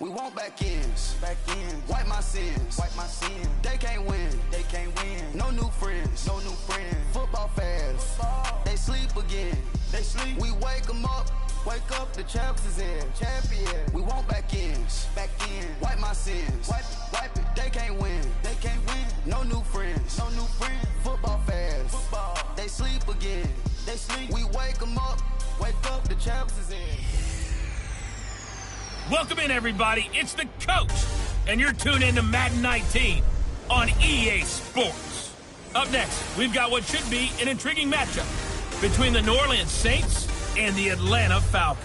We want back ends. Wipe my sins. They can't win. No new friends. Football fans. They sleep again. We wake them up. Wake up, the champs is in. We want back ends. Wipe my sins. Wipe it. They can't win. No new friends. Football fans. They sleep again. We wake them up. Wake up, the champs is in. Welcome in, everybody. It's the coach, and you're tuned in to Madden 19 on EA Sports. Up next, we've got what should be an intriguing matchup between the New Orleans Saints and the Atlanta Falcons.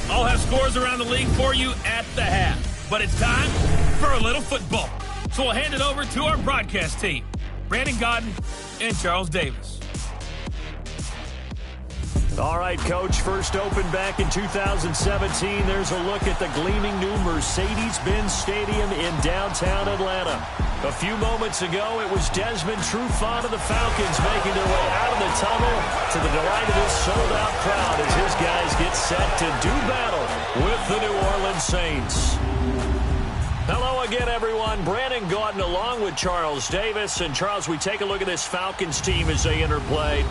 I'll have scores around the league for you at the half, but it's time for a little football. So we'll hand it over to our broadcast team, Brandon Godden and Charles Davis. All right, Coach, first opened back in 2017. There's a look at the gleaming new Mercedes-Benz Stadium in downtown Atlanta. A few moments ago, it was Desmond Trufant of the Falcons making their way out of the tunnel to the delight of this sold-out crowd as his guys get set to do battle with the New Orleans Saints. Hello again, everyone. Brandon Gaudin along with Charles Davis. And, Charles, we take a look at this Falcons team as they enter play.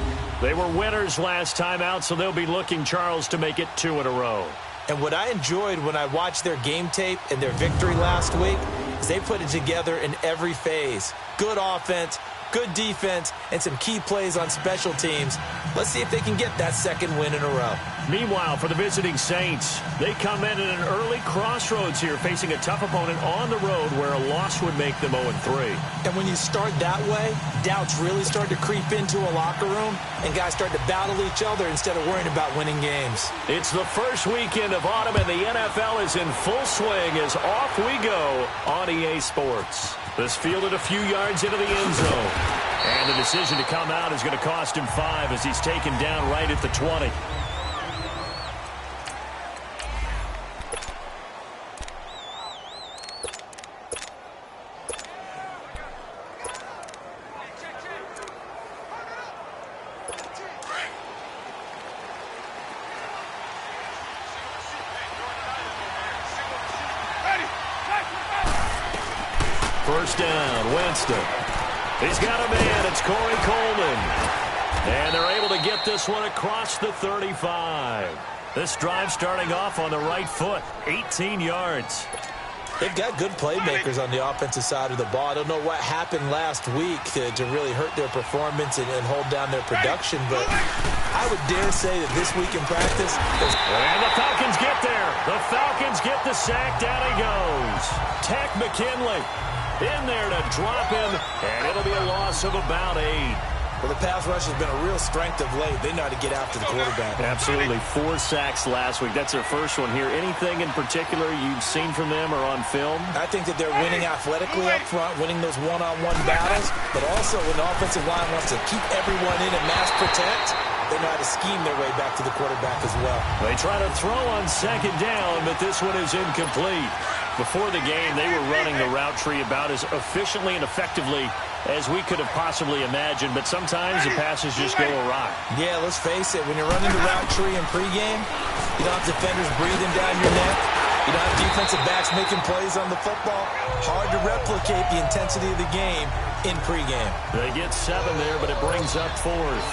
They were winners last time out, so they'll be looking, Charles, to make it 2 in a row. And what I enjoyed when I watched their game tape and their victory last week is they put it together in every phase. Good offense, good defense, and some key plays on special teams. Let's see if they can get that second win in a row. Meanwhile, for the visiting Saints, they come in at an early crossroads here, facing a tough opponent on the road where a loss would make them 0-3. And when you start that way, doubts really start to creep into a locker room, and guys start to battle each other instead of worrying about winning games. It's the first weekend of autumn, and the NFL is in full swing as off we go on EA Sports. This fielded a few yards into the end zone. And the decision to come out is going to cost him 5 as he's taken down right at the 20. First down, Winston. He's got a man. It's Corey Coleman. And they're able to get this one across the 35. This drive starting off on the right foot, 18 yards. They've got good playmakers on the offensive side of the ball. I don't know what happened last week to really hurt their performance and hold down their production, but I would dare say that this week in practice... And the Falcons get there. The Falcons get the sack. Down he goes. Tech McKinley in there to drop him, and it'll be a loss of about 8. Well, the pass rush has been a real strength of late. They know how to get after the quarterback. Absolutely. 4 sacks last week. That's their first one here. Anything in particular you've seen from them or on film? I think that they're winning athletically up front, winning those one-on-one battles, but also when the offensive line wants to keep everyone in and mass protect, they know how to scheme their way back to the quarterback as well. They try to throw on second down, but this one is incomplete. Before the game, they were running the route tree about as efficiently and effectively as we could have possibly imagined, but sometimes the passes just go awry. Yeah, let's face it, when you're running the route tree in pregame, you don't have defenders breathing down your neck. You don't have defensive backs making plays on the football. Hard to replicate the intensity of the game in pregame. They get 7 there, but it brings up 4th.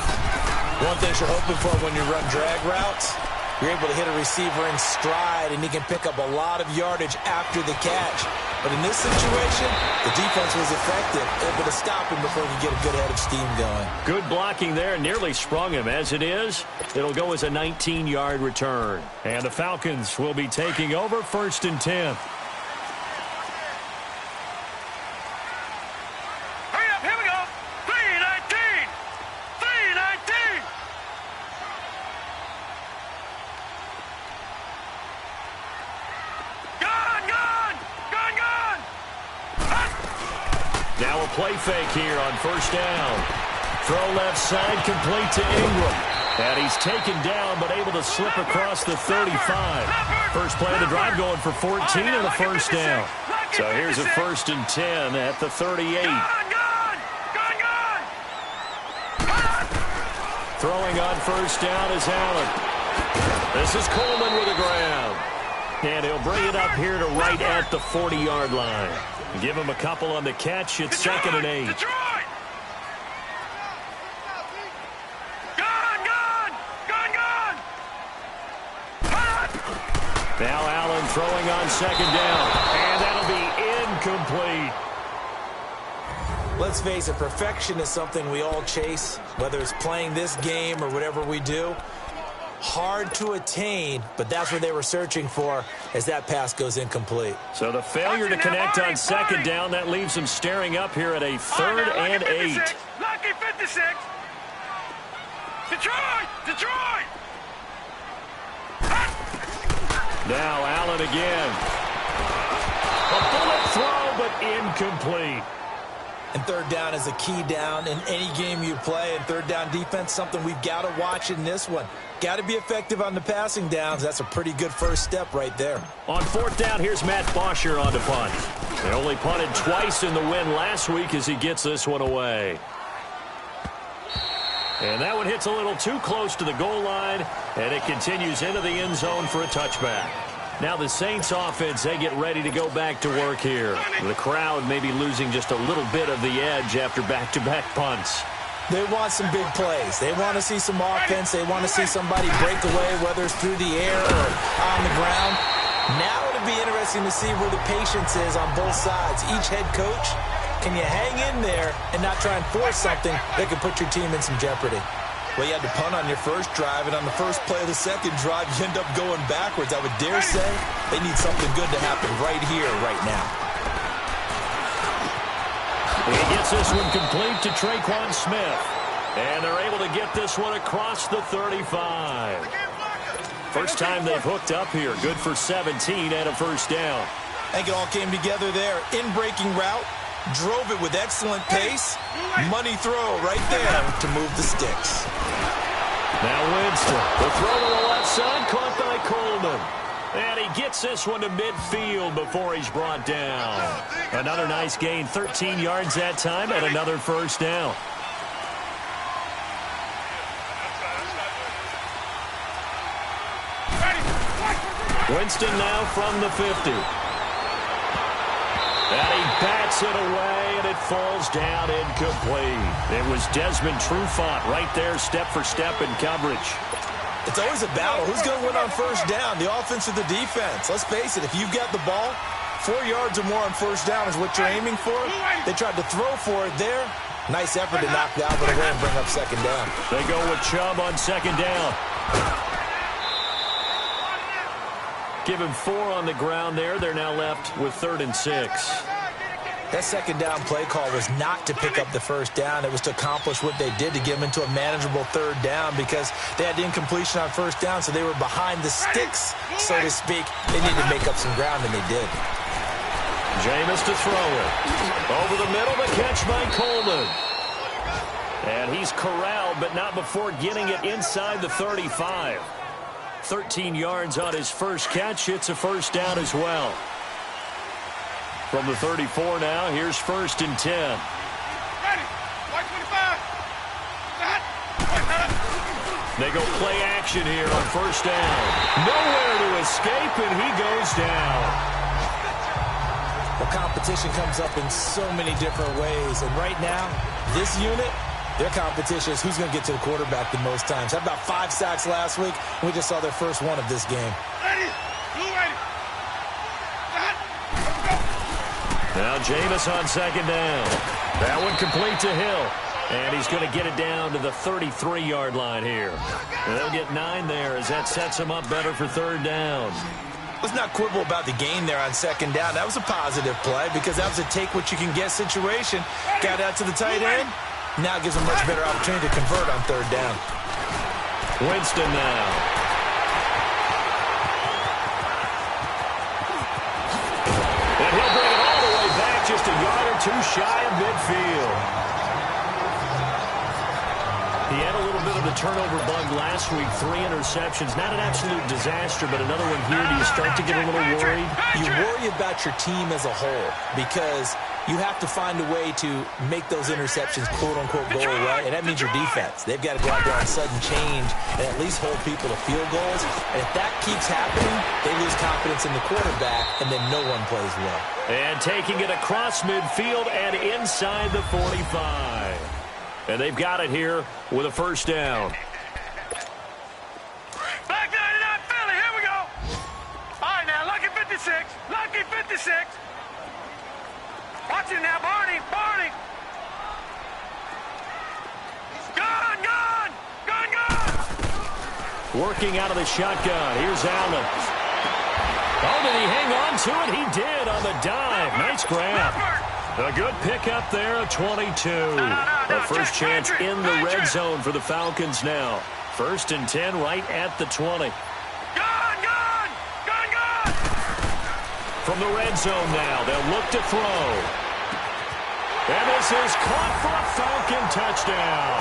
One thing you're hoping for when you run drag routes, you're able to hit a receiver in stride, and he can pick up a lot of yardage after the catch. But in this situation, the defense was effective, able to stop him before he could get a good head of steam going. Good blocking there, nearly sprung him. As it is, it'll go as a 19-yard return. And the Falcons will be taking over 1st and 10. Now a play fake here on 1st down. Throw left side, complete to Ingram. And he's taken down, but able to slip across the 35. First play of the drive going for 14 and a 1st down. So here's a 1st and 10 at the 38. Throwing on 1st down is Allen. This is Coleman with the ground. And he'll bring it up here to right at the 40-yard line. Give him a couple on the catch. It's 2nd and 8. Detroit! Now Allen throwing on 2nd down. And that'll be incomplete. Let's face it, perfection is something we all chase, whether it's playing this game or whatever we do. Hard to attain, but that's what they were searching for as that pass goes incomplete. So the failure to connect on 2nd down, that leaves them staring up here at a 3rd and 8. Lucky 56. Detroit! Now Allen again. A bullet throw, but incomplete. And 3rd down is a key down in any game you play. And 3rd down defense, something we've got to watch in this one. Got to be effective on the passing downs. That's a pretty good first step right there. On 4th down, here's Matt Bosher on the punt. They only punted twice in the win last week as he gets this one away. And that one hits a little too close to the goal line, and it continues into the end zone for a touchback. Now the Saints offense, they get ready to go back to work here. The crowd may be losing just a little bit of the edge after back-to-back punts. They want some big plays. They want to see some offense. They want to see somebody break away, whether it's through the air or on the ground. Now it'll be interesting to see where the patience is on both sides. Each head coach, can you hang in there and not try and force something that could put your team in some jeopardy? Well, you had to punt on your first drive, and on the first play of the second drive, you end up going backwards. I would dare say they need something good to happen right here, right now. He gets this one complete to Traquan Smith. And they're able to get this one across the 35. First time they've hooked up here. Good for 17 and a first down. I think it all came together there. In-breaking route. Drove it with excellent pace. Money throw right there to move the sticks. Now Winston. The throw to the left side, caught by Coleman. And he gets this one to midfield before he's brought down. Another nice gain, 13 yards that time, and another first down. Winston now from the 50. And he bats it away, and it falls down incomplete. It was Desmond Trufant right there, step for step in coverage. It's always a battle. Who's going to win on first down, the offense or the defense? Let's face it, if you've got the ball, 4 yards or more on first down is what you're aiming for. They tried to throw for it there. Nice effort to knock that one away and bring up second down. They go with Chubb on second down. Give him 4 on the ground there. They're now left with 3rd and 6. That second down play call was not to pick up the first down. It was to accomplish what they did to get them into a manageable 3rd down because they had the incompletion on first down, so they were behind the sticks, so to speak. They needed to make up some ground, and they did. Jameis to throw it. Over the middle, the catch by Coleman. And he's corralled, but not before getting it inside the 35. 13 yards on his first catch. It's a first down as well. From the 34 now, here's 1st and 10. Ready. White 25. They go play action here on first down. Nowhere to escape, and he goes down. Well, competition comes up in so many different ways. And right now, this unit, their competition is who's going to get to the quarterback the most times. Had about 5 sacks last week, and we just saw their first one of this game. Ready. Blue ready. Now Jameis on second down. That one complete to Hill. And he's going to get it down to the 33-yard line here. And they'll get 9 there as that sets him up better for 3rd down. Let's not quibble about the gain there on second down. That was a positive play because that was a take-what-you-can-get situation. Got out to the tight end. Now gives him a much better opportunity to convert on 3rd down. Winston now. And he'll bring it all the way back just a yard or 2 shy of midfield. He had a little bit of the turnover bug last week. 3 interceptions. Not an absolute disaster, but another one here. Do you start to get a little worried? You worry about your team as a whole because you have to find a way to make those interceptions quote-unquote go away, and that means your defense. They've got to go out there on sudden change and at least hold people to field goals. And if that keeps happening, they lose confidence in the quarterback, and then no one plays well. And taking it across midfield and inside the 45. And they've got it here with a first down. Back 99 Philly, here we go. All right, now, lucky 56. Lucky 56. Watch it now, Barney. Barney. Gun, gun. Gun, gun. Working out of the shotgun. Here's Allen. Oh, did he hang on to it? He did on the dive. Nice grab. A good pickup there, a 22. A first chance in the red zone for the Falcons now. 1st and 10 right at the 20. Gun, gun. Gun, gun. From the red zone now, they'll look to throw. And this is caught for a Falcon touchdown.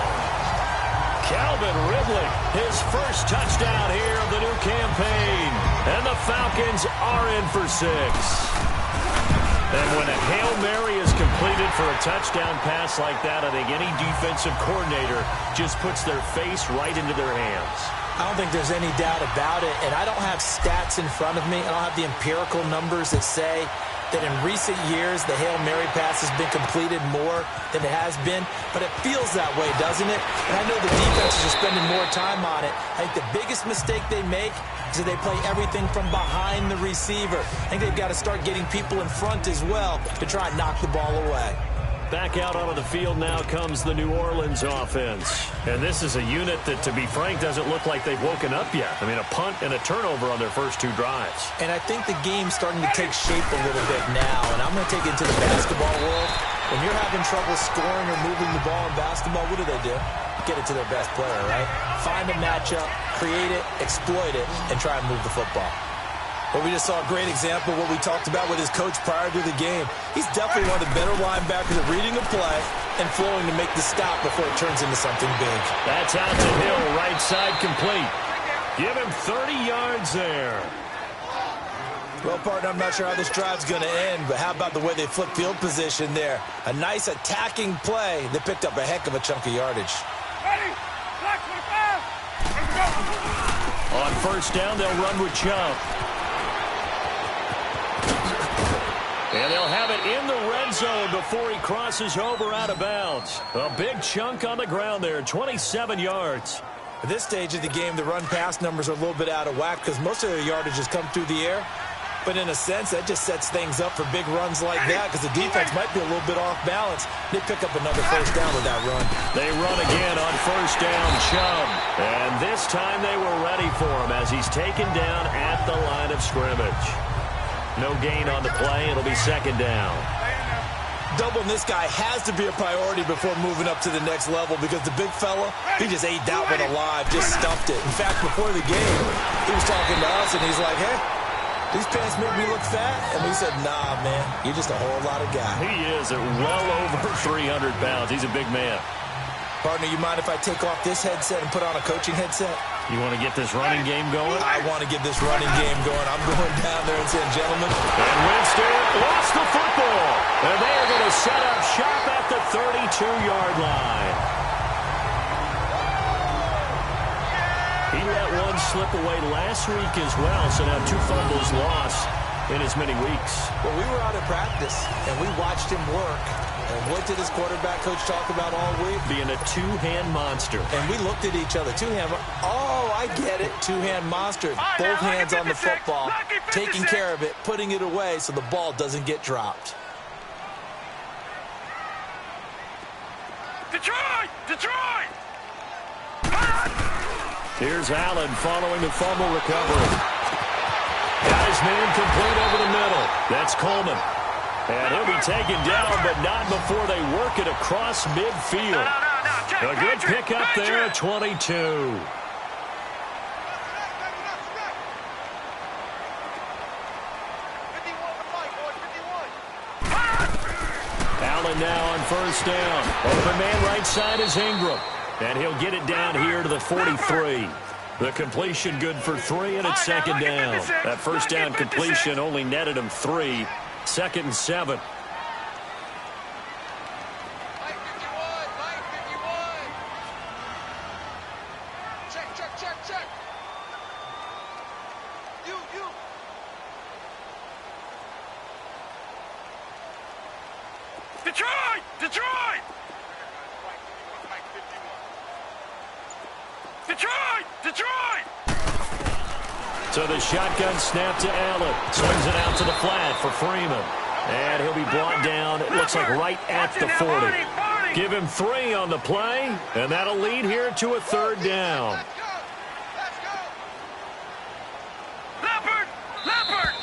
Calvin Ridley, his first touchdown here of the new campaign. And the Falcons are in for 6. And when a Hail Mary is completed for a touchdown pass like that, I think any defensive coordinator just puts their face right into their hands. I don't think there's any doubt about it, and I don't have stats in front of me. I don't have the empirical numbers that say that in recent years the Hail Mary pass has been completed more than it has been, but it feels that way, doesn't it? And I know the defenses are spending more time on it. I think the biggest mistake they make is that they play everything from behind the receiver. I think they've got to start getting people in front as well to try and knock the ball away. Back out onto the field now comes the New Orleans offense. And this is a unit that, to be frank, doesn't look like they've woken up yet. I mean, a punt and a turnover on their first 2 drives. And I think the game's starting to take shape a little bit now. And I'm going to take it into the basketball world. When you're having trouble scoring or moving the ball in basketball, what do? Get it to their best player, right? Find a matchup, create it, exploit it, and try and move the football. Well, we just saw a great example of what we talked about with his coach prior to the game. He's definitely one of the better linebackers at reading a play and flowing to make the stop before it turns into something big. That's out to Hill, right side complete. Give him 30 yards there. Well, partner, I'm not sure how this drive's going to end, but how about the way they flip field position there? A nice attacking play that picked up a heck of a chunk of yardage. Ready? Black 25. Let's go. On first down, they'll run with Chubb. And they'll have it in the red zone before he crosses over out of bounds. A big chunk on the ground there, 27 yards. At this stage of the game, the run-pass numbers are a little bit out of whack because most of their yardage has come through the air. But in a sense, that just sets things up for big runs like that because the defense might be a little bit off balance. They pick up another first down with that run. They run again on first down, Chubb. And this time they were ready for him as he's taken down at the line of scrimmage. No gain on the play. It'll be second down. Doubling this guy has to be a priority before moving up to the next level because the big fella, he just ate that one alive, just stuffed it. In fact, before the game, he was talking to us, and he's like, hey, these pants make me look fat? And we said, nah, man, you're just a whole lot of guy. He is at well over 300 pounds. He's a big man. Partner, you mind if I take off this headset and put on a coaching headset? You want to get this running game going? I want to get this running game going. I'm going down there and saying, gentlemen. And Winston lost the football. And they are going to set up shop at the 32-yard line. He let one slip away last week as well, so now 2 fumbles lost in as many weeks. Well, we were out of practice, and we watched him work. And what did his quarterback coach talk about all week? Being a 2-hand monster. And we looked at each other. 2-hand. Oh, I get it. 2-hand monster. Both hands on the football, taking care of it, putting it away so the ball doesn't get dropped. Detroit! Detroit! Here's Allen following the fumble recovery. Got his man complete over the middle. That's Coleman. And he'll be taken down, but not before they work it across midfield. A good pickup there at 22. Allen now on first down. Open man right side is Ingram. And he'll get it down here to the 43. The completion good for 3, and it's second down. That first down completion only netted him 3. 2nd and 7. Detroit! Detroit! Detroit! Detroit! So the shotgun snap to Allen. Swings it out to the flat for Freeman. And he'll be brought down, it looks like right at the 40. Give him 3 on the play, and that'll lead here to a 3rd down. Leopard! Leopard!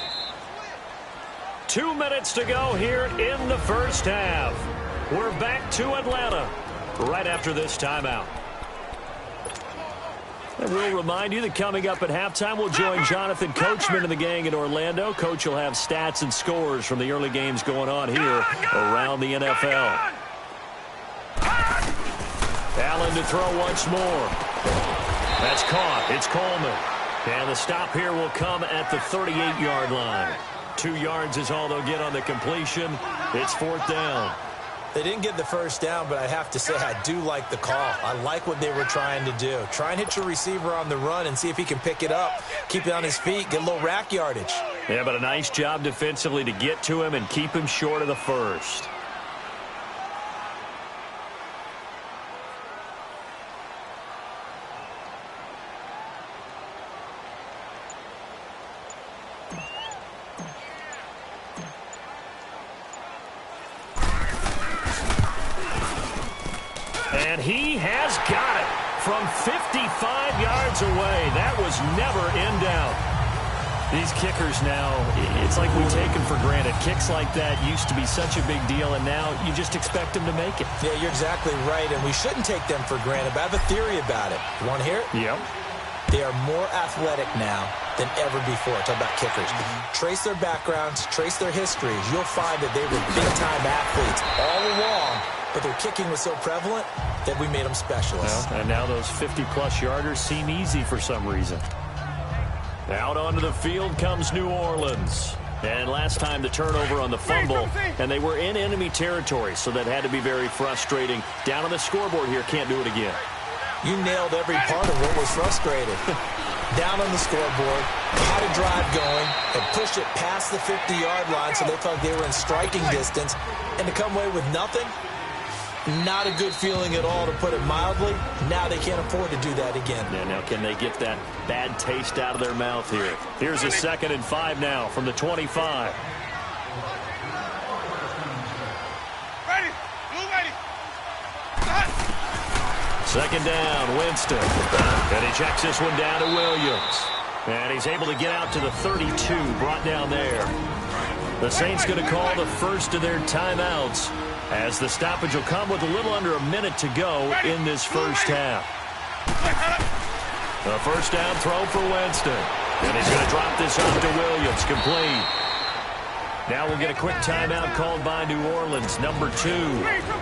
2 minutes to go here in the first half. We're back to Atlanta right after this timeout. And we'll remind you that coming up at halftime, we'll join Jonathan Coachman and the gang in Orlando. Coach will have stats and scores from the early games going on here around the NFL. Allen to throw once more. That's caught. It's Coleman. And the stop here will come at the 38-yard line. 2 yards is all they'll get on the completion. It's 4th down. They didn't get the first down, but I have to say I do like the call. I like what they were trying to do. Try and hit your receiver on the run and see if he can pick it up, keep it on his feet, get a little rack yardage. Yeah, but a nice job defensively to get to him and keep him short of the first. And he has got it from 55 yards away. That was never in doubt. These kickers now, it's like we take them for granted. Kicks like that used to be such a big deal, and now you just expect them to make it. Yeah, you're exactly right, and we shouldn't take them for granted, but I have a theory about it. You want to hear it? Yep. They are more athletic now than ever before. Talk about kickers. Trace their backgrounds, trace their histories. You'll find that they were big-time athletes all along, but their kicking was so prevalent that we made them specialists. Well, and now those 50-plus yarders seem easy for some reason. Out onto the field comes New Orleans. And last time the turnover on the fumble, and they were in enemy territory, so that had to be very frustrating. Down on the scoreboard here, can't do it again. You nailed every part of what was frustrating. Down on the scoreboard, had a drive going, and pushed it past the 50-yard line so they felt like they were in striking distance, and to come away with nothing, not a good feeling at all, to put it mildly. Now they can't afford to do that again. Yeah, now can they get that bad taste out of their mouth here? Here's a 2nd and 5 now from the 25. Ready! Move ready! 2nd down, Winston. And he checks this one down to Williams. And he's able to get out to the 32, brought down there. The Saints going to call the first of their timeouts, as the stoppage will come with a little under a minute to go in this first half. A first down throw for Winston. And he's going to drop this off to Williams, complete. Now we'll get a quick timeout called by New Orleans, number 2,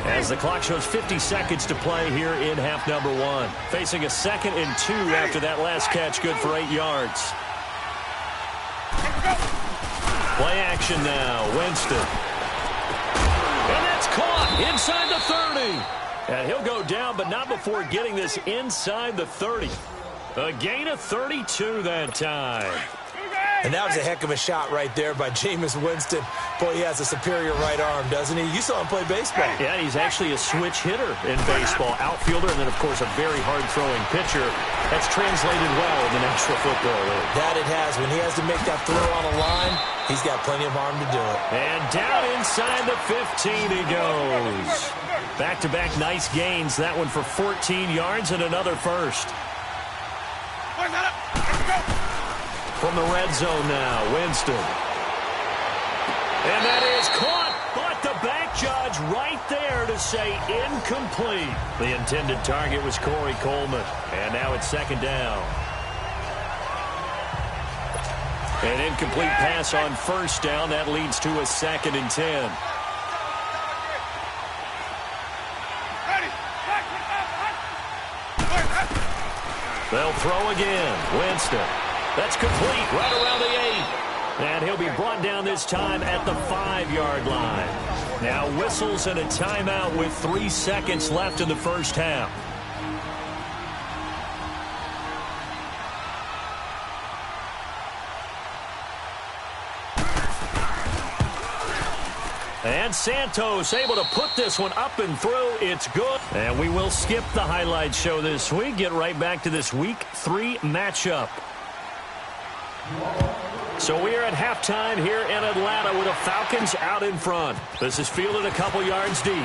as the clock shows 50 seconds to play here in half number 1. Facing a 2nd and 2 after that last catch, good for 8 yards. Play action now, Winston. And that's caught inside the 30. And he'll go down, but not before getting this inside the 30. A gain of 32 that time. And that was a heck of a shot right there by Jameis Winston. Boy, he has a superior right arm, doesn't he? You saw him play baseball. Yeah, he's actually a switch hitter in baseball. Outfielder, and then, of course, a very hard-throwing pitcher. That's translated well in the National Football League. That it has. When he has to make that throw on a line, he's got plenty of arm to do it. And down inside the 15 he goes. Back-to-back nice gains. That one for 14 yards and another first. From the red zone now, Winston. And that is caught, but the back judge right there to say incomplete. The intended target was Corey Coleman, and now it's 2nd down. An incomplete pass on first down. That leads to a 2nd and 10. They'll throw again. Winston. That's complete right around the 8. And he'll be brought down this time at the 5-yard line. Now whistles and a timeout with 3 seconds left in the first half. And Santos able to put this one up and through. It's good. And we will skip the highlight show this week. Get right back to this Week 3 matchup. So we are at halftime here in Atlanta with the Falcons out in front. This is fielded a couple yards deep.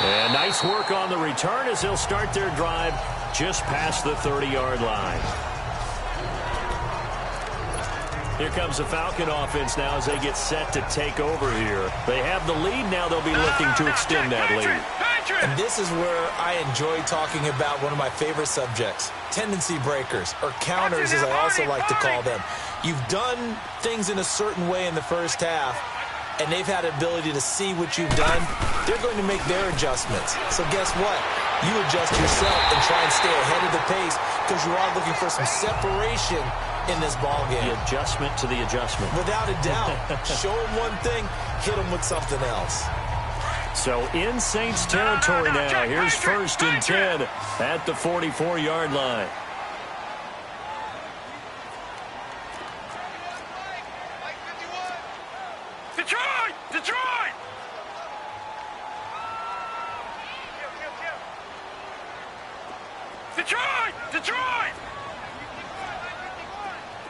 And nice work on the return as they'll start their drive just past the 30-yard line. Here comes the Falcon offense now as they get set to take over here. They have the lead. Now they'll be looking to extend that lead. And this is where I enjoy talking about one of my favorite subjects, tendency breakers, or counters as I also like to call them. You've done things in a certain way in the first half, and they've had the ability to see what you've done. They're going to make their adjustments. So guess what? You adjust yourself and try and stay ahead of the pace because you are looking for some separation in this ball game. The adjustment to the adjustment. Without a doubt. Show them one thing, hit them with something else. So in Saints territory now. Here's 1st and 10 at the 44-yard line. Detroit! Detroit! Detroit! Detroit!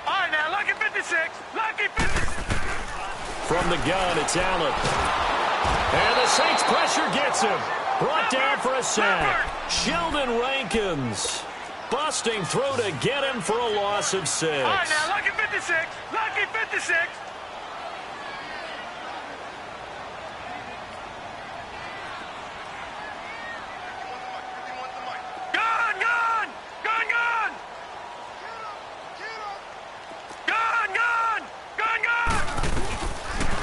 All right, now, lucky 56. Lucky 56. From the gun, it's Allen. And the Saints pressure gets him. Brought down for a sack. Sheldon Rankins busting through to get him for a loss of 6. All right, now, lucky 56. Lucky 56.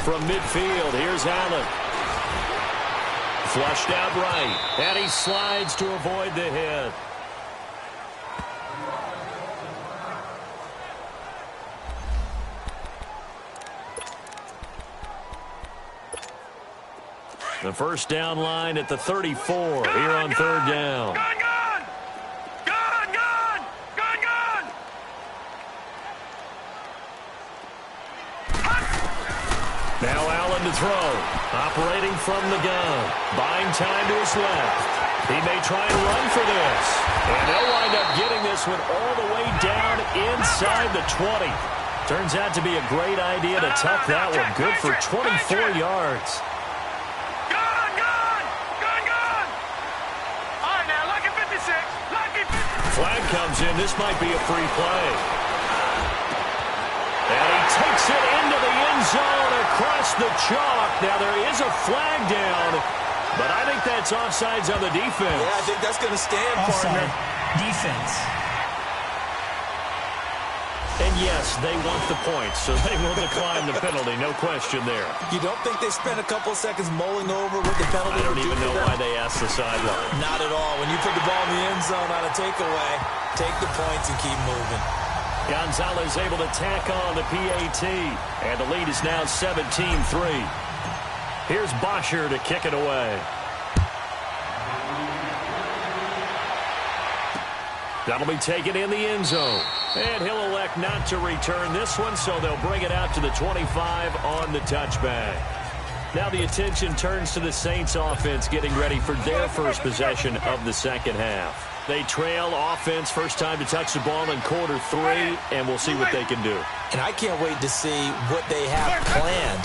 From midfield, here's Allen. Flushed out right, and he slides to avoid the hit. The first down line at the 34 here on 3rd down. Now Allen to throw. Operating from the gun. Buying time to his left. He may try and run for this. And they'll wind up getting this one all the way down inside the 20. Turns out to be a great idea to tuck that one. Good for 24 yards. All right, now, lucky 56. Lucky 56. Flag comes in. This might be a free play. And he takes it into the end zone across the chalk. Now, there is a flag down, but I think that's offsides on the defense. Yeah, I think that's going to stand, Offside. partner. Defense. And yes, they want the points, so they will decline the penalty. No question there. You don't think they spent a couple of seconds mulling over what the penalty I don't would do even know for them? why they asked the sideline. Not at all. When you put the ball in the end zone on a takeaway, take the points and keep moving. Gonzalez able to tack on the PAT, and the lead is now 17-3. Here's Bosher to kick it away. That'll be taken in the end zone. And he'll elect not to return this one, so they'll bring it out to the 25 on the touchback. Now the attention turns to the Saints offense getting ready for their first possession of the second half. They trail offense, first time to touch the ball in quarter 3, and we'll see what they can do. And I can't wait to see what they have planned,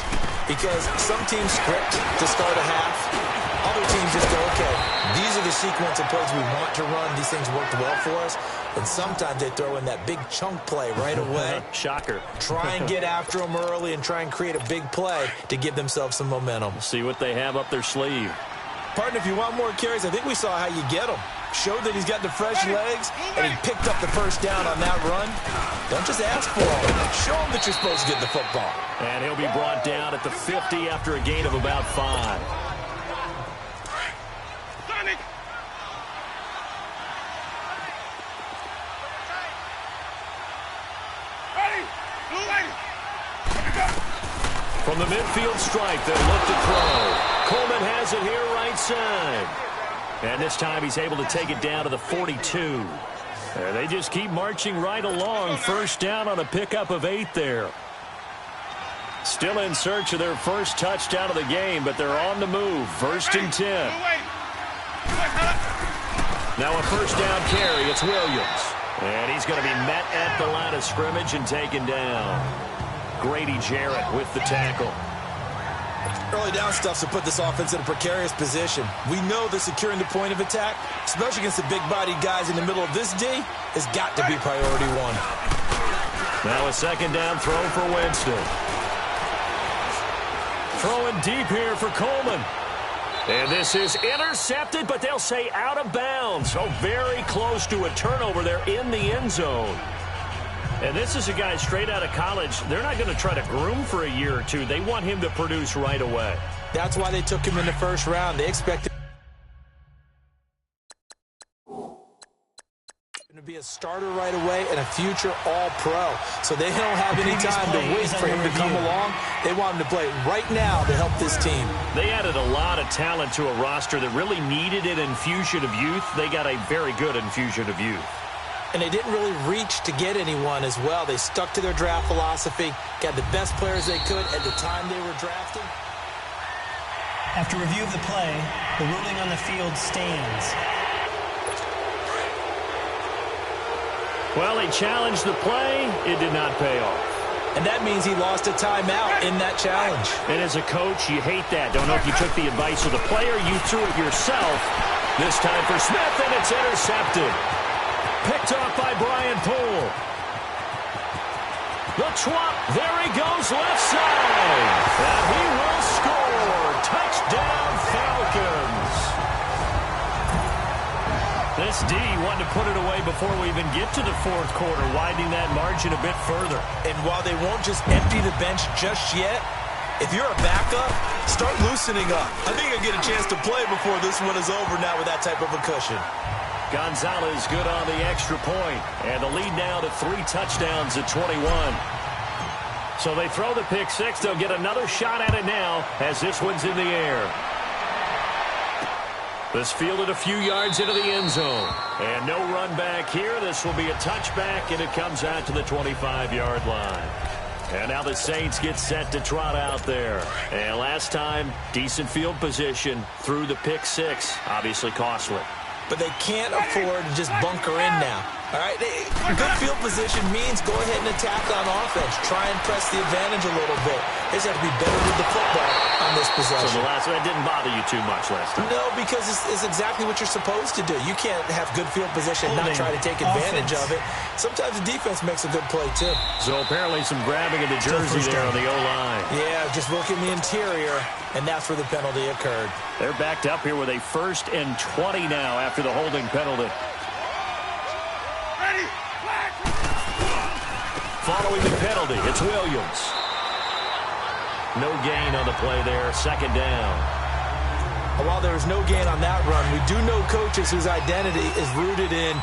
because some teams script to start a half. Other teams just go, okay, these are the sequence of plays we want to run. These things worked well for us. And sometimes they throw in that big chunk play right away. Shocker. Try and get after them early and try and create a big play to give themselves some momentum. See what they have up their sleeve. Partner, if you want more carries, I think we saw how you get them. Showed that he's got the fresh legs, and he picked up the first down on that run. Don't just ask for them. Show him that you're supposed to get the football. And he'll be brought down at the 50 after a gain of about 5. From the midfield stripe, they'll look to throw. Coleman has it here right side. And this time he's able to take it down to the 42. And they just keep marching right along. First down on a pickup of 8 there. Still in search of their first touchdown of the game, but they're on the move. 1st and 10. Now a first down carry. It's Williams. And he's going to be met at the line of scrimmage and taken down. Grady Jarrett with the tackle. Early down stuff to put this offense in a precarious position. We know that securing the point of attack, especially against the big-bodied guys in the middle of this D, has got to be priority one. Now a second down throw for Winston. Throwing deep here for Coleman. And this is intercepted, but they'll say out of bounds. So very close to a turnover there in the end zone. And this is a guy straight out of college. They're not going to try to groom for a year or two. They want him to produce right away. That's why they took him in the first round. They expected him to be a starter right away and a future all-pro. So they don't have any time to wait for him to come along. They want him to play right now to help this team. They added a lot of talent to a roster that really needed an infusion of youth. They got a very good infusion of youth. And they didn't really reach to get anyone as well. They stuck to their draft philosophy, got the best players they could at the time they were drafting. After review of the play, the ruling on the field stands. Well, he challenged the play. It did not pay off. And that means he lost a timeout in that challenge. And as a coach, you hate that. Don't know if you took the advice of the player. You threw it yourself. This time for Smith, and it's intercepted. Picked off by Brian Poole. The twop. There he goes left side. And he will score. Touchdown, Falcons. This D wanted to put it away before we even get to the fourth quarter, widening that margin a bit further. And while they won't just empty the bench just yet, if you're a backup, start loosening up. I think you'll get a chance to play before this one is over now with that type of a cushion. Gonzalez good on the extra point. And the lead now to 3 touchdowns at 21. So they throw the pick six. They'll get another shot at it now as this one's in the air. This fielded a few yards into the end zone. And no run back here. This will be a touchback, and it comes out to the 25-yard line. And now the Saints get set to trot out there. And last time, decent field position through the pick six. Obviously costly. But they can't afford to just bunker in now. All right, good field position means go ahead and attack on offense. Try and press the advantage a little bit. They just have to be better with the football on this possession. So the last one, that didn't bother you too much last time? No, because it's exactly what you're supposed to do. You can't have good field position and not try to take advantage of it. Sometimes the defense makes a good play, too. So apparently some grabbing of the jersey there on the O-line. Yeah, just look in the interior, and that's where the penalty occurred. They're backed up here with a 1st and 20 now after the holding penalty. Following the penalty, it's Williams. No gain on the play there, 2nd down. While there was no gain on that run, we do know coaches whose identity is rooted in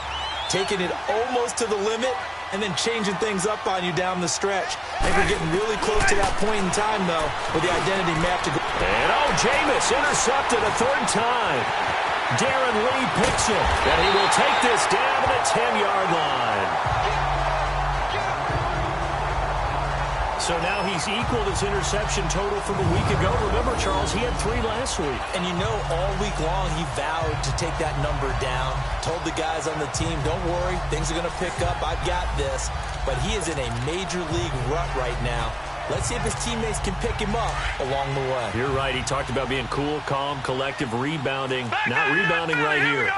taking it almost to the limit and then changing things up on you down the stretch. I think we're getting really close to that point in time, though, with the identity map to go. And Jameis intercepted a 3rd time. Darren Lee picks it, and he will take this down to the 10-yard line. So now he's equaled his interception total from a week ago. Remember, Charles, he had 3 last week. And you know, all week long he vowed to take that number down. Told the guys on the team, don't worry, things are going to pick up. I've got this. But he is in a major league rut right now. Let's see if his teammates can pick him up along the way. You're right. He talked about being cool, calm, collective, rebounding. Not rebounding right here.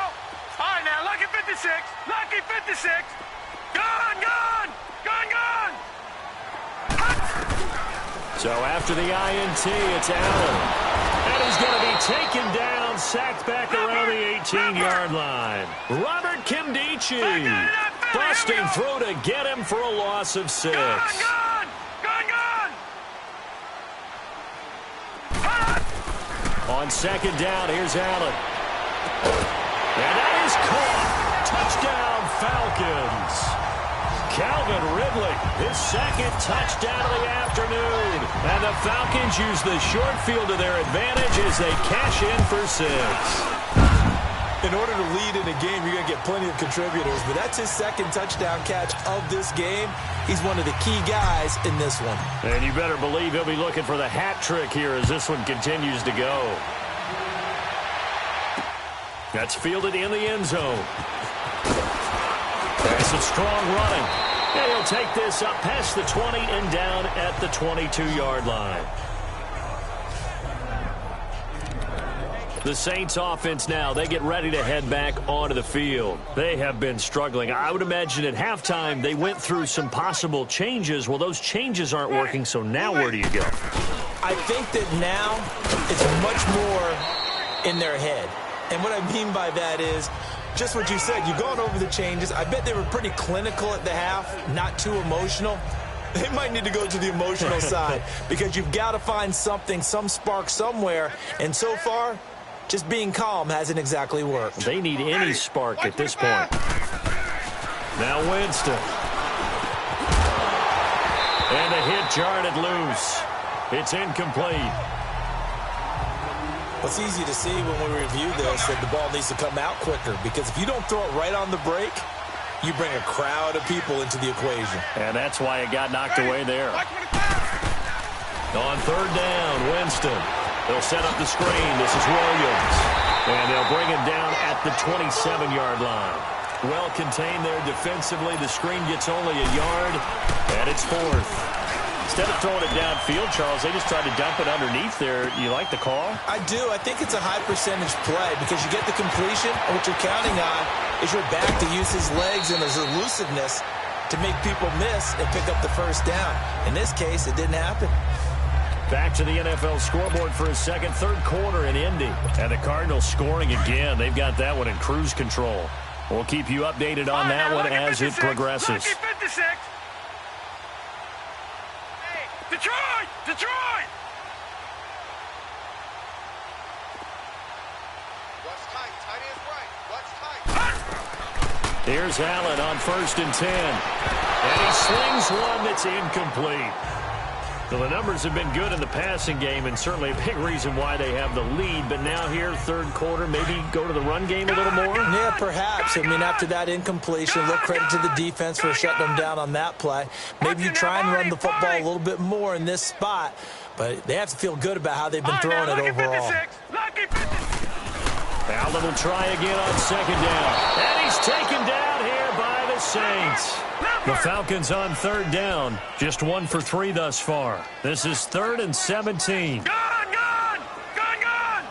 All right, now, lucky 56. Lucky 56. Gone, gone. Gone, gone. So after the INT, it's Allen. And he's going to be taken down, sacked back around the 18-yard line. Robert Kimdichie busting through to get him for a loss of 6. Gone, gone, gone, gone. On 2nd down, here's Allen. And that is caught. Touchdown, Falcons. Calvin Ridley, his 2nd touchdown of the afternoon. And the Falcons use the short field to their advantage as they cash in for 6. in order to lead in a game, you're going to get plenty of contributors, but that's his second touchdown catch of this game. He's one of the key guys in this one. And you better believe he'll be looking for the hat trick here as this one continues to go. That's fielded in the end zone. There's some strong running. And he'll take this up past the 20 and down at the 22-yard line. The Saints offense now, they get ready to head back onto the field. They have been struggling. I would imagine at halftime they went through some possible changes. Well, those changes aren't working, so now where do you go? I think that now it's much more in their head. And what I mean by that is just what you said. You've gone over the changes. I bet they were pretty clinical at the half, not too emotional. They might need to go to the emotional side because you've got to find something, some spark somewhere. And so far, just being calm hasn't exactly worked. They need any spark at this point. Now Winston. And a hit jarred it loose. It's incomplete. It's easy to see when we review this that the ball needs to come out quicker because if you don't throw it right on the break, you bring a crowd of people into the equation. And that's why it got knocked away there. On third down, Winston. They'll set up the screen. This is Williams. And they'll bring him down at the 27-yard line. Well contained there defensively. The screen gets only a yard, and it's fourth. Instead of throwing it downfield, Charles, they just tried to dump it underneath there. You like the call? I do. I think it's a high-percentage play because you get the completion, and what you're counting on is your back to use his legs and his elusiveness to make people miss and pick up the first down. In this case, it didn't happen. Back to the NFL scoreboard for a second, third quarter in Indy. And the Cardinals scoring again. They've got that one in cruise control. We'll keep you updated on that one as it progresses. Lucky 56. Detroit! Detroit! What's tight? Tight is right. What's tight? Here's Allen on 1st and 10. And he slings one that's incomplete. So the numbers have been good in the passing game and certainly a big reason why they have the lead. But now here, third quarter, maybe go to the run game a little more? Yeah, perhaps. I mean, after that incompletion, look, credit to the defense for shutting them down on that play. Maybe you try and run the football a little bit more in this spot. But they have to feel good about how they've been throwing it overall. Allen will try again on second down. And he's taken down here by the Saints. The Falcons on third down. Just 1 for 3 thus far. This is 3rd and 17. Gone! Gone! Gone! Gone!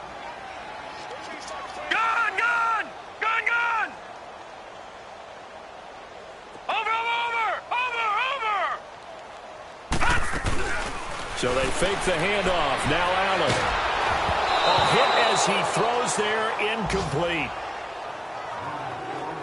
Gone! Gone! Gone! Gone! Over! Over! Over! So they fake the handoff. Now Allen. A hit as he throws there, incomplete.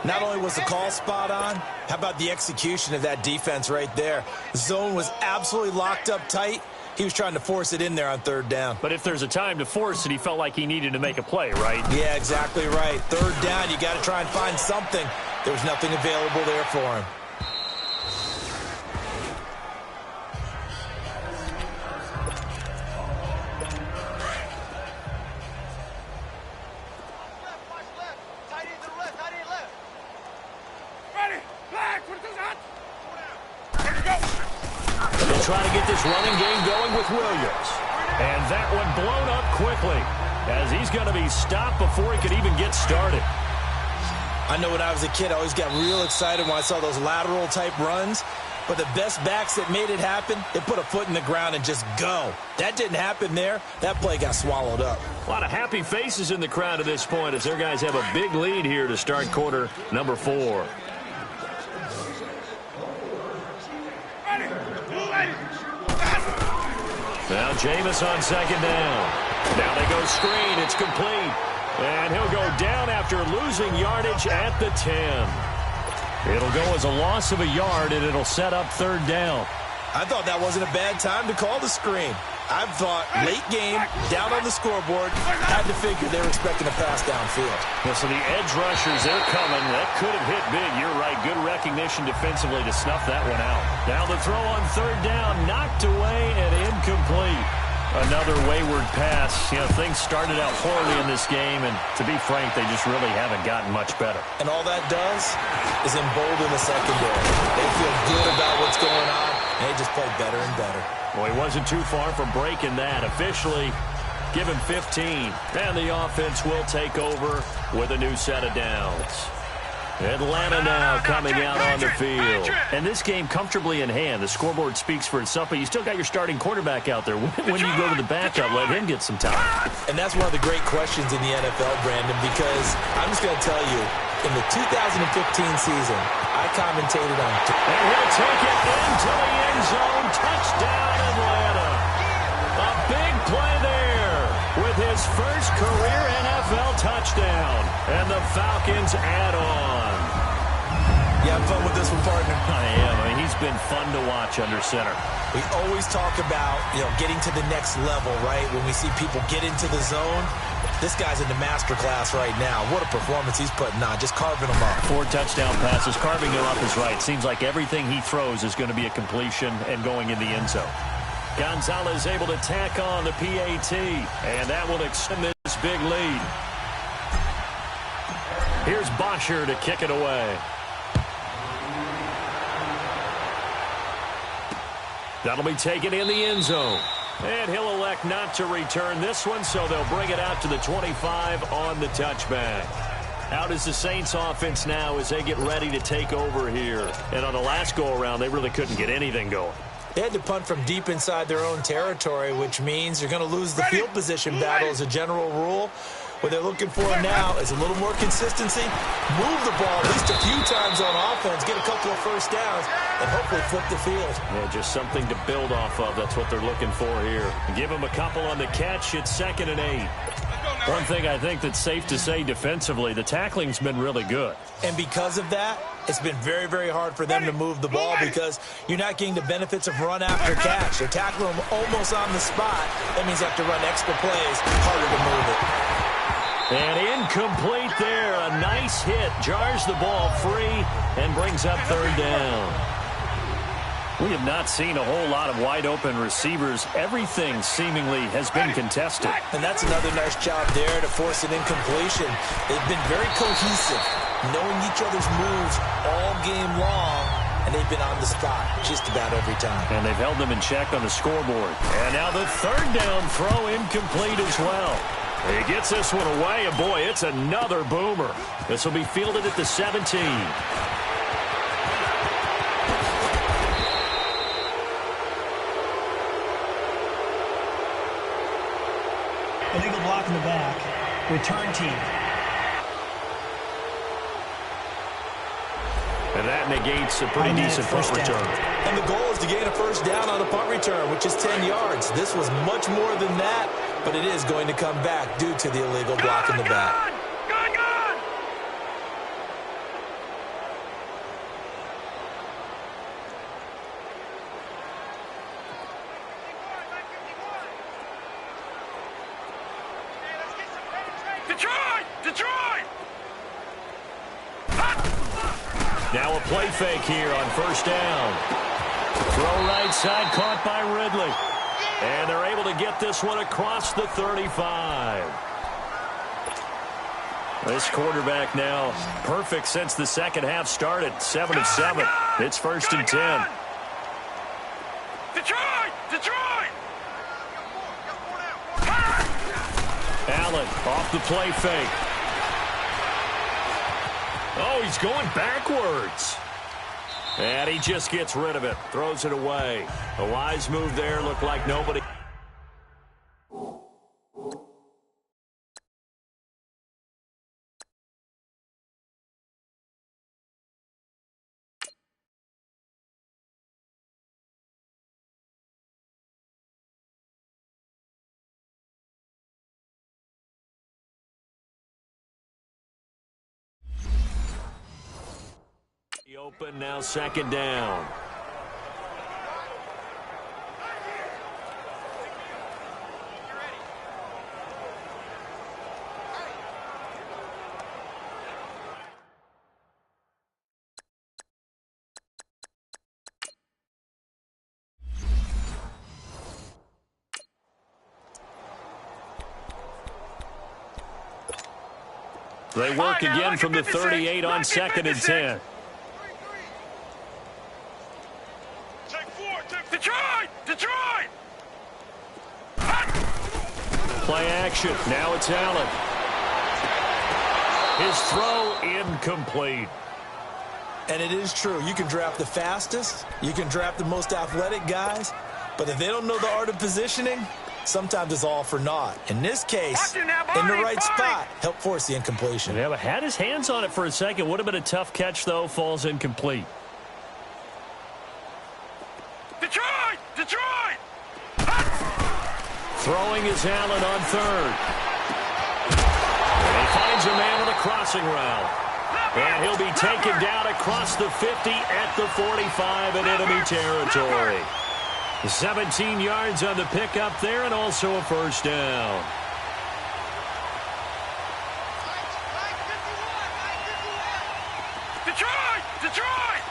Not only was the call spot on, how about the execution of that defense right there? The zone was absolutely locked up tight. He was trying to force it in there on third down. But if there's a time to force it, he felt like he needed to make a play, right? Yeah, exactly right. Third down, you got to try and find something. There was nothing available there for him. Trying to get this running game going with Williams. And that one blown up quickly as he's going to be stopped before he could even get started. I know when I was a kid, I always got real excited when I saw those lateral type runs. But the best backs that made it happen, they put a foot in the ground and just go. That didn't happen there. That play got swallowed up. A lot of happy faces in the crowd at this point as their guys have a big lead here to start quarter number 4. Now Jameis on second down. Now they go screen. It's complete. And he'll go down after losing yardage at the 10. It'll go as a loss of a yard, and it'll set up third down. I thought that wasn't a bad time to call the screen. I thought late game, down on the scoreboard, had to figure they were expecting a pass downfield. Well, so the edge rushers, they're coming. That could have hit big. You're right. Good recognition defensively to snuff that one out. Now the throw on third down, knocked away and incomplete. Another wayward pass. You know, things started out poorly in this game, and to be frank, they just really haven't gotten much better. And all that does is embolden the secondary. They feel good about what's going on, and they just play better and better. Well, he wasn't too far from breaking that. Officially, give him 15, and the offense will take over with a new set of downs. Atlanta now coming out on the field. And this game comfortably in hand. The scoreboard speaks for itself, but you still got your starting quarterback out there. When you go to the backup, let him get some time. And that's one of the great questions in the NFL, Brandon, because I'm just going to tell you, in the 2015 season, I commentated on... And he'll take it into the end zone. Touchdown, Atlanta. A big play there with his first career NFL touchdown. And the Falcons add on. You having fun with this one, partner? I am. I mean, he's been fun to watch under center. We always talk about, getting to the next level, right? When we see people get into the zone, this guy's in the master class right now. What a performance he's putting on, just carving them up. 4 touchdown passes, carving them up is right. Seems like everything he throws is going to be a completion and going in the end zone. Gonzalez able to tack on the PAT, and that will extend this big lead. Here's Bosher to kick it away. That'll be taken in the end zone. And he'll elect not to return this one, so they'll bring it out to the 25 on the touchback. Out is the Saints offense now as they get ready to take over here. And on the last go-around, they really couldn't get anything going. They had to punt from deep inside their own territory, which means you're going to lose the field position battle as a general rule. What they're looking for now is a little more consistency, move the ball at least a few times on offense, get a couple of first downs, and hopefully flip the field. Yeah, just something to build off of. That's what they're looking for here. Give them a couple on the catch. It's 2nd and 8. One thing I think that's safe to say defensively, the tackling's been really good. And because of that, it's been very, very hard for them to move the ball because you're not getting the benefits of run after catch. They're tackling them almost on the spot. That means you have to run extra plays, harder to move it. And incomplete there. A nice hit. Jars the ball free and brings up 3rd down. We have not seen a whole lot of wide-open receivers. Everything seemingly has been contested. And that's another nice job there to force an incompletion. They've been very cohesive, knowing each other's moves all game long, and they've been on the spot just about every time. And they've held them in check on the scoreboard. And now the 3rd down throw incomplete as well. He gets this one away, and boy, it's another boomer. This will be fielded at the 17. Illegal block in the back. Return team. And that negates a pretty decent punt return. And the goal is to gain a first down on the punt return, which is 10 yards. This was much more than that, but it is going to come back due to the illegal block in the back. Detroit! Now a play fake here on 1st down. Throw right side, caught by Ridley. And they're able to get this one across the 35. This quarterback now perfect since the second half started. 7 of 7. It's 1st and 10. Detroit! Allen off the play fake. Oh, he's going backwards. And he just gets rid of it. Throws it away. A wise move there. Looked like nobody. Open now, 2nd down. They work again from the 38 on 2nd and 10. Detroit! Detroit! Play action. Now it's Allen. His throw incomplete. And it is true. You can draft the fastest. You can draft the most athletic guys. But if they don't know the art of positioning, sometimes it's all for naught. In this case, in the right spot, help force the incompletion. Yeah, but had his hands on it for a second. Would have been a tough catch, though. Falls incomplete. Detroit! Detroit! Throwing is Allen on 3rd. And he finds a man with a crossing route. And he'll be taken down across the 50 at the 45 in enemy territory. 17 yards on the pickup there and also a first down. Detroit! Detroit!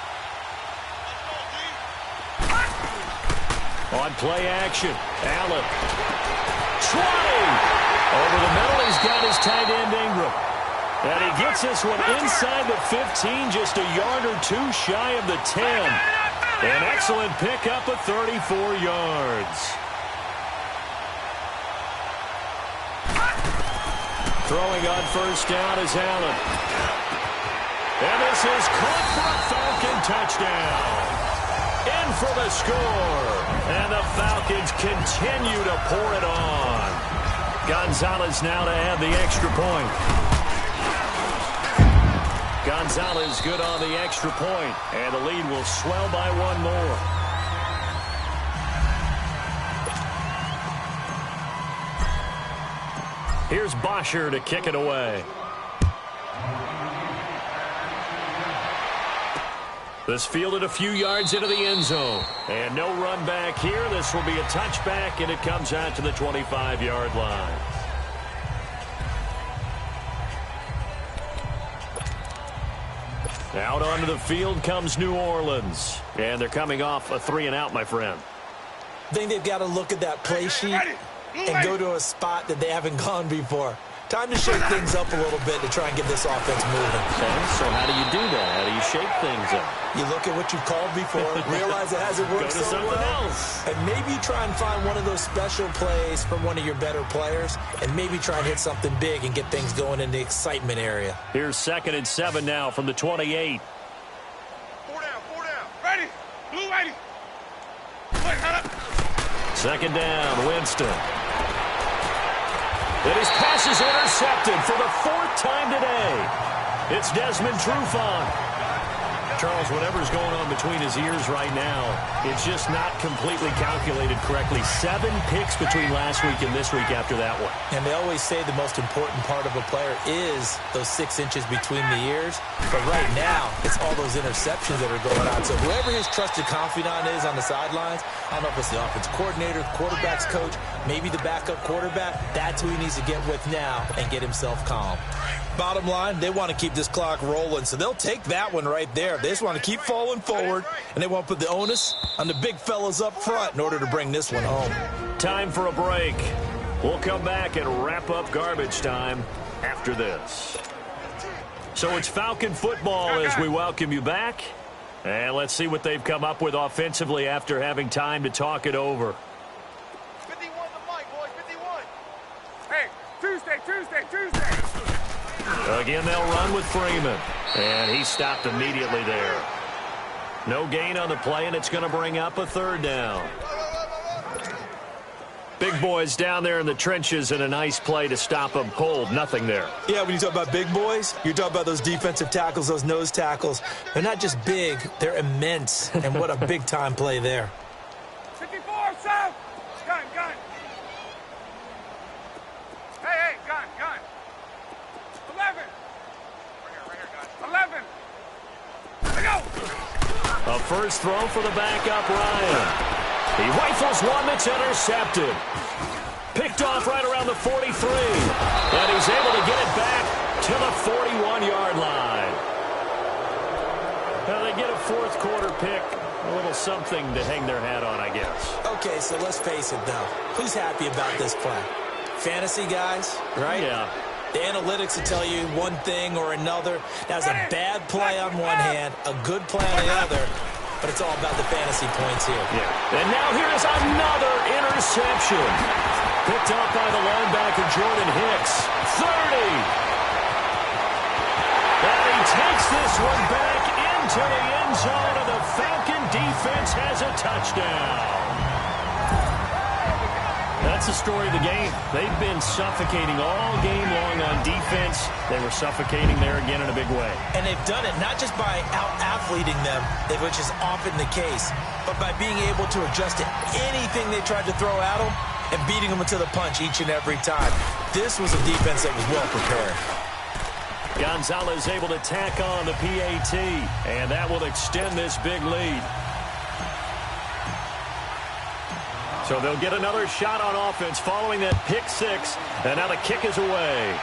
On play action, Allen. 20! Over the middle, he's got his tight end Ingram. And he gets this one inside the 15, just a yard or two shy of the 10. An excellent pickup of 34 yards. Throwing on first down is Allen. And this is caught for a Falcon touchdown. In for the score. And the Falcons continue to pour it on. Gonzalez now to add the extra point. Gonzalez good on the extra point, and the lead will swell by one more. Here's Bosher to kick it away. This fielded a few yards into the end zone. And no run back here. This will be a touchback, and it comes out to the 25-yard line. Out onto the field comes New Orleans. And they're coming off a 3-and-out, my friend. I think they've got to look at that play sheet and go to a spot that they haven't gone before. Time to shake things up a little bit to try and get this offense moving. Okay, so how do you do that? How do you shake things up? You look at what you've called before, realize it hasn't worked Go to so something well, else. and maybe try and find one of those special plays from one of your better players, and maybe try and hit something big and get things going in the excitement area. Here's 2nd and 7 now from the 28. 4 down, 4 down. Ready? Blue ready. Wait, hold up. 2nd down, Winston. And his pass is intercepted for the 4th time today. It's Desmond Trufant. Charles, whatever's going on between his ears right now, it's just not completely calculated correctly. 7 picks between last week and this week after that one. And they always say the most important part of a player is those 6 inches between the ears. But right now, it's all those interceptions that are going on. So whoever his trusted confidant is on the sidelines, I don't know if it's the offensive coordinator, the quarterback's coach, maybe the backup quarterback, that's who he needs to get with now and get himself calm. Bottom line, they want to keep this clock rolling, so they'll take that one right there. They just want to keep falling forward, and they want to put the onus on the big fellas up front in order to bring this one home. Time for a break. We'll come back and wrap up garbage time after this. So it's Falcon football as we welcome you back. And let's see what they've come up with offensively after having time to talk it over. 51 the mic, boys, 51. Hey, Tuesday. Again, they'll run with Freeman. And he stopped immediately there. No gain on the play, and it's going to bring up a 3rd down. Big boys down there in the trenches and a nice play to stop them cold. Nothing there. Yeah, when you talk about big boys, you're talking about those defensive tackles, those nose tackles. They're not just big, they're immense. And what a big-time play there. 54 south. Gun. Hey, gun. 11. Right here, gun. 11. Let go. A first throw for the backup, Ryan. He rifles one that's intercepted. Picked off right around the 43. And he's able to get it back to the 41-yard line. Now they get a 4th quarter pick. A little something to hang their hat on, I guess. Okay, so let's face it, though. Who's happy about this play? Fantasy guys, right? Yeah. The analytics will tell you one thing or another. That's a bad play on one hand, a good play on the other, but it's all about the fantasy points here. Yeah. And now here is another interception. Picked up by the linebacker, Jordan Hicks. 30. And he takes this one back into the end zone, and the Falcon defense has a touchdown. That's the story of the game. They've been suffocating all game long on defense. They were suffocating there again in a big way. And they've done it not just by out-athleting them, which is often the case, but by being able to adjust to anything they tried to throw at them and beating them to the punch each and every time. This was a defense that was well prepared. Gonzalez able to tack on the PAT, and that will extend this big lead. So they'll get another shot on offense following that pick six, and now the kick is away.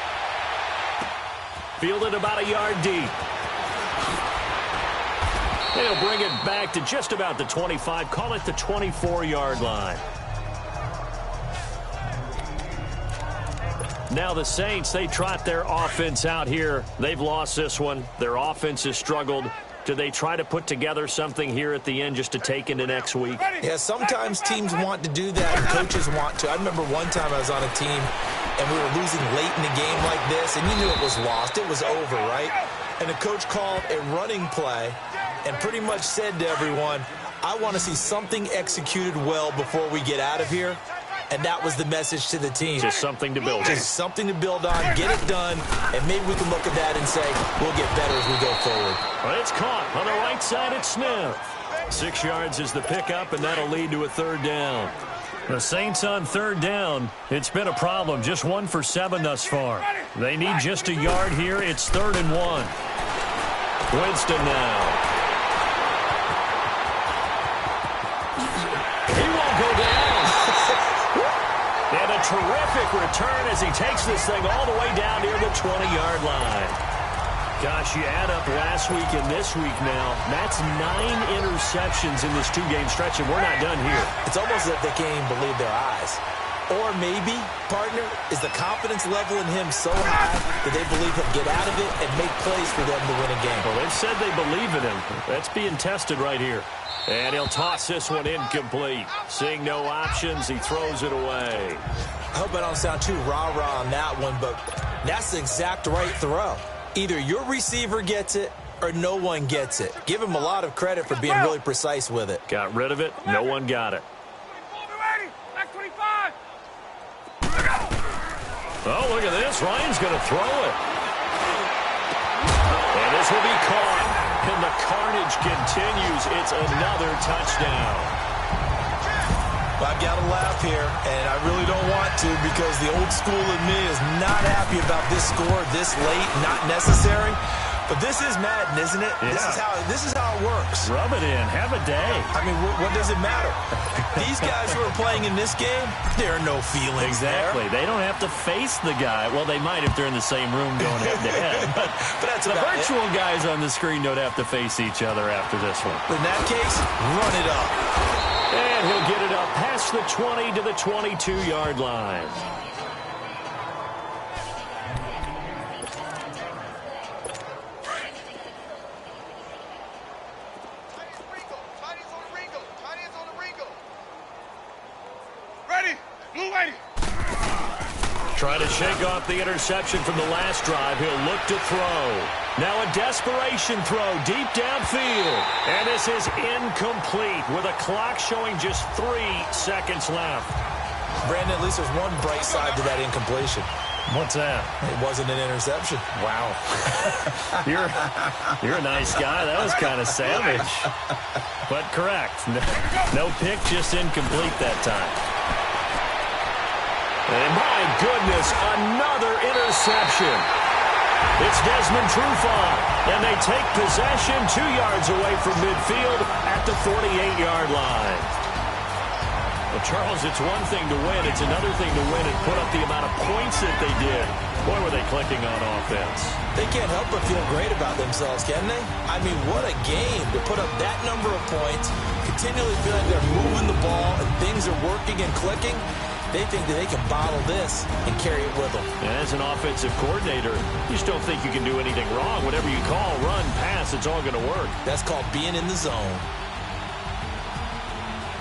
Fielded about a yard deep. They'll bring it back to just about the 25, call it the 24-yard line. Now the Saints, they trot their offense out here. They've lost this one. Their offense has struggled. Do they try to put together something here at the end just to take into next week? Yeah, sometimes teams want to do that and coaches want to. I remember one time I was on a team and we were losing late in the game like this, and you knew it was lost. It was over, right? And the coach called a running play and pretty much said to everyone, I want to see something executed well before we get out of here. And that was the message to the team. Just something to build on. Just something to build on, get it done, and maybe we can look at that and say, we'll get better as we go forward. Well, it's caught on the right side at Smith. 6 yards is the pickup, and that'll lead to a third down. The Saints on third down. It's been a problem. Just 1 for 7 thus far. They need just a yard here. It's 3rd and 1. Winston now. He won't go down. And a terrific return as he takes this thing all the way down near the 20-yard line. Gosh, you add up last week and this week now, that's 9 interceptions in this 2-game stretch, and we're not done here. It's almost as if they can't even believe their eyes. Or maybe, partner, is the confidence level in him so high that they believe he'll get out of it and make plays for them to win a game. Well, they've said they believe in him. That's being tested right here. And he'll toss this one incomplete. Seeing no options, he throws it away. I hope I don't sound too rah-rah on that one, but that's the exact right throw. Either your receiver gets it or no one gets it. Give him a lot of credit for being really precise with it. Got rid of it. No one got it. Oh, look at this. Ryan's going to throw it. And this will be caught. And the carnage continues. It's another touchdown. I've got to laugh here, and I really don't want to because the old school in me is not happy about this score this late, not necessary. But this is Madden, isn't it? Yeah. This is how it works. Rub it in. Have a day. I mean, what does it matter? These guys who are playing in this game, there are no feelings Exactly. They don't have to face the guy. Well, they might if they're in the same room going head-to-head. But that's the virtual guys on the screen don't have to face each other after this one. In that case, run it up. And he'll get it up past the 20 to the 22-yard line. Trying to shake off the interception from the last drive. He'll look to throw. Now a desperation throw deep downfield. And this is incomplete with a clock showing just 3 seconds left. Brandon, at least there's one bright side to that incompletion. What's that? It wasn't an interception. Wow. You're a nice guy. That was kind of savage. But correct. No pick, just incomplete that time. And my goodness, another interception. It's Desmond Trufant, and they take possession 2 yards away from midfield at the 48-yard line. Well, Charles, it's one thing to win. It's another thing to win and put up the amount of points that they did. Boy, were they clicking on offense. They can't help but feel great about themselves, can they? I mean, what a game to put up that number of points, continually feel like they're moving the ball and things are working and clicking. They think that they can bottle this and carry it with them. As an offensive coordinator, you just don't think you can do anything wrong. Whatever you call, run, pass, it's all going to work. That's called being in the zone.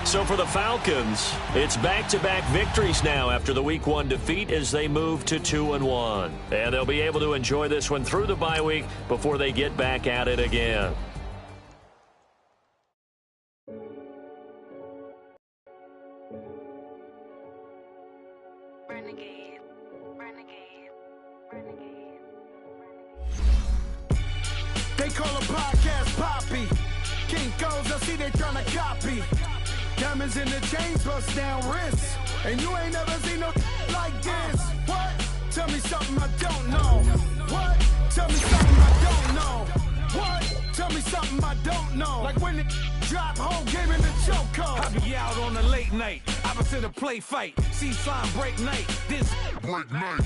So for the Falcons, it's back-to-back victories now after the Week 1 defeat as they move to 2-1. And they'll be able to enjoy this one through the bye week before they get back at it again. They call a podcast Poppy. King goes, I see they tryna copy. Diamonds in the chains, bust down wrists. And you ain't never seen no like this. What? Tell me something I don't know. What? Tell me something I don't know. What? Tell me something I don't know. Like when it drop, whole game in the chokehold. I be out on a late night, opposite a play fight. See sign break night, this break night.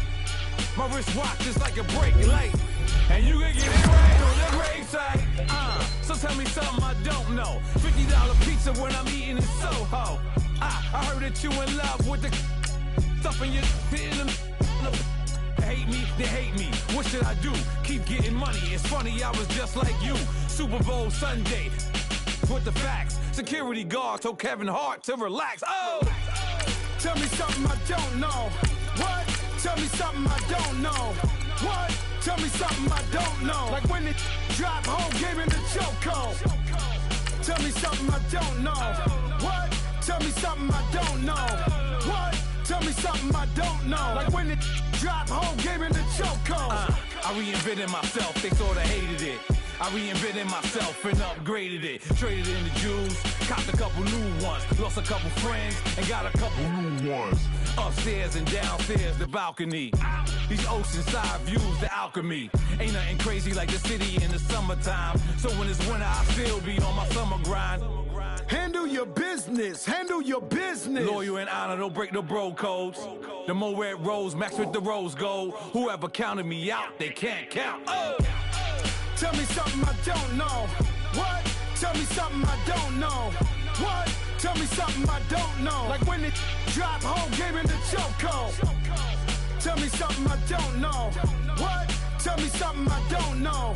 My wristwatch is like a break light. And you can get it right on the gravesite. So tell me something I don't know. $50 pizza when I'm eating in Soho. I heard that you in love with the stuff in your hate me, they hate me. What should I do? Keep getting money. It's funny, I was just like you. Super Bowl Sunday with the facts. Security guards told Kevin Hart to relax. Oh! Tell me something I don't know. What? Tell me something I don't know. What? Tell me something I don't know. Like when it drop, whole game in the chokehold. Tell me something I don't know. What? Tell me something I don't know. What? Tell me something I don't know. Like when it drop, whole game in the chokehold. I reinvented myself, they sorta hated it. I reinvented myself and upgraded it. Traded in the Jews, copped a couple new ones. Lost a couple friends and got a couple new ones. Upstairs and downstairs, the balcony. These oceanside views, the alchemy. Ain't nothing crazy like the city in the summertime. So when it's winter, I still be on my summer grind. Handle your business. Handle your business. Loyal and honor, don't break the bro codes. The more red rose, max with the rose gold. Whoever counted me out, they can't count. Oh! Tell me something I don't know. What? Tell me something I don't know. What? Tell me something I don't know. Like when it drop, whole game in the chokehold. Tell me something I don't know. What? Tell me something I don't know.